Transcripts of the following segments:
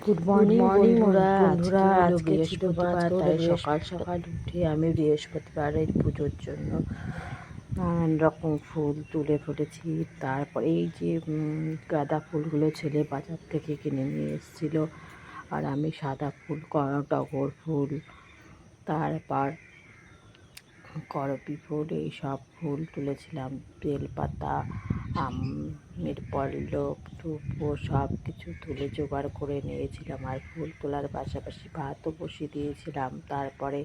Good morning বন্ধুরা। আজকে ছিল বৃহস্পতিবার, বৃহস্পতিবার, তাই তাই সকাল সকাল সকাল সকাল উঠে আমি বৃহস্পতিবারের পুজোর জন্য নানান রকম ফুল তুলে ফেলেছি। তারপরে এই যে গাঁদা ফুলগুলো ছেলে বাজার থেকে কিনে নিয়ে এসেছিলো, আর আমি সাদা ফুল, টগর ফুল, তারপর করপী ফুল, এই সব ফুল তুলেছিলাম। বেলপাতা, আমের পল্লব, ধূপো সব কিছু তুলে জোগাড় করে নিয়েছিলাম। আর ফুল তোলার পাশাপাশি ভাতও বসিয়ে দিয়েছিলাম। তারপরে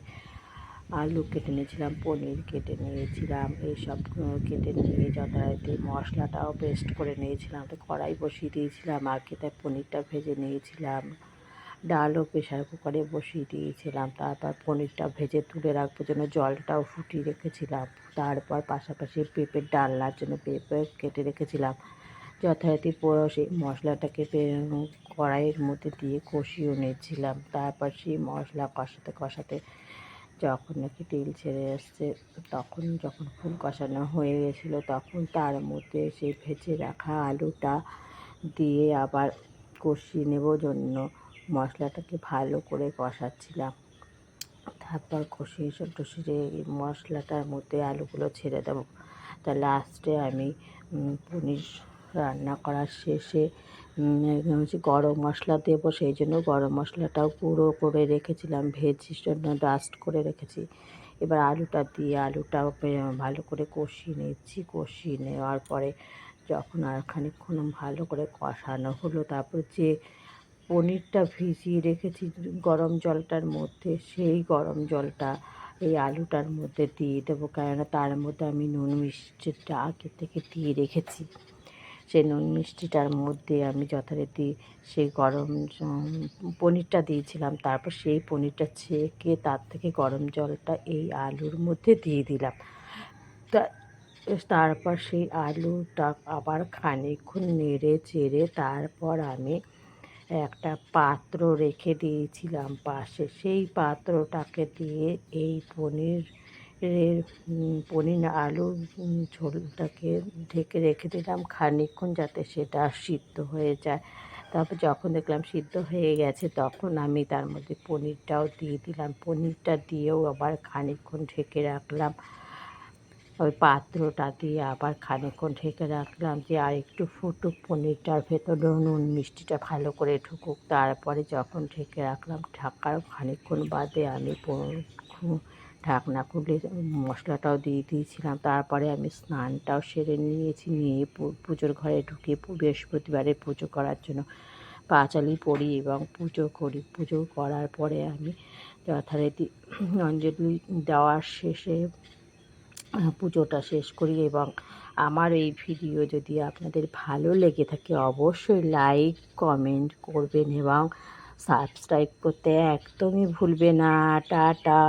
আলু কেটে নিয়েছিলাম, পনির কেটে নিয়েছিলাম, এইসব কেটে নিয়ে যথারীতি মশলাটাও পেস্ট করে নিয়েছিলাম। তো কড়াই বসিয়ে দিয়েছিলাম আগে, তাই পনিরটা ভেজে নিয়েছিলাম। ডালও প্রেশার কুকারে বসিয়ে দিয়েছিলাম। তারপর পনিরটা ভেজে তুলে রাখবার জন্য জলটাও ফুটিয়ে রেখেছিলাম। তারপর পাশাপাশি পেঁপের ডালনার জন্য পেঁপে কেটে রেখেছিলাম। যথারীতি সেই মশলাটাকে কড়াইয়ের মধ্যে দিয়ে কষিয়ে নিয়েছিলাম। তারপর সেই মশলা কষাতে কষাতে যখন নাকি তেল ছেড়ে আসছে, যখন ফুল কষানো হয়ে গেছিলো, তখন তার মধ্যে সেই ভেজে রাখা আলুটা দিয়ে আবার কষিয়ে নেব জন্য মশলাটাকে ভালো করে কষাচ্ছিলাম। তারপর কষিয়ে টষিয়ে মশলাটার মধ্যে আলুগুলো ছেড়ে দেবো। তা লাস্টে আমি পনির রান্না করার শেষে গরম মশলা দেবো, সেই জন্য গরম মশলাটাও গুঁড়ো করে রেখেছিলাম, ভেজির জন্য ডাস্ট করে রেখেছি। এবার আলুটা দিয়ে আলুটাও ভালো করে কষিয়ে নিচ্ছি। কষিয়ে নেওয়ার পরে যখন আর খানিকক্ষণ ভালো করে কষানো হলো, তারপর যে পনিরটা ভিজিয়ে রেখেছি গরম জলটার মধ্যে, সেই গরম জলটা এই আলুটার মধ্যে দিয়ে দেবো, কেননা তার মধ্যে আমি নুন মিষ্টিটা আগে থেকে দিয়ে রেখেছি। সেই নুন মিষ্টিটার মধ্যে আমি যথারীতি সেই গরম পনিরটা দিয়েছিলাম। তারপর সেই পনিরটা ছেঁকে তার থেকে গরম জলটা এই আলুর মধ্যে দিয়ে দিলাম। তারপর সেই আলুটা আবার খানিকক্ষণ নেড়ে চেড়ে তারপর আমি একটা পাত্র রেখে দিয়েছিলাম পাশে। সেই পাত্রটাকে দিয়ে এই পনির আলুর ঝোলটাকে ঢেকে রেখে দিলাম খানিকক্ষণ, যাতে সেটা সিদ্ধ হয়ে যায়। তারপর যখন দেখলাম সিদ্ধ হয়ে গেছে, তখন আমি তার মধ্যে পনিরটাও দিয়ে দিলাম। পনিরটা দিয়েও আবার খানিকক্ষণ ঢেকে রাখলাম। ওই পাত্রটা দিয়ে আবার খানিকক্ষণ ঢেকে রাখলাম যে আর একটু ফুটুক, পনিরটার ভেতরে নুন মিষ্টিটা ভালো করে ঢুকুক। তারপরে যখন ঢেকে রাখলাম, ঢাকার খানিকক্ষণ বাদে আমি ঢাকনা খুলে মশলাটাও দিয়ে দিয়েছিলাম। তারপরে আমি স্নানটাও সেরে নিয়েছি, নিয়ে পুজোর ঘরে ঢুকে বৃহস্পতিবারে পুজো করার জন্য পাঁচালি পড়ি এবং পুজো করি। পুজো করার পরে আমি যথারীতি অঞ্জলি দেওয়ার শেষে পুজোটা শেষ করি। এবং আমার এই ভিডিও যদি আপনাদের ভালো লেগে থাকে, অবশ্যই লাইক কমেন্ট করবেন এবং সাবস্ক্রাইব করতে একদমই ভুলবে না। টাটা।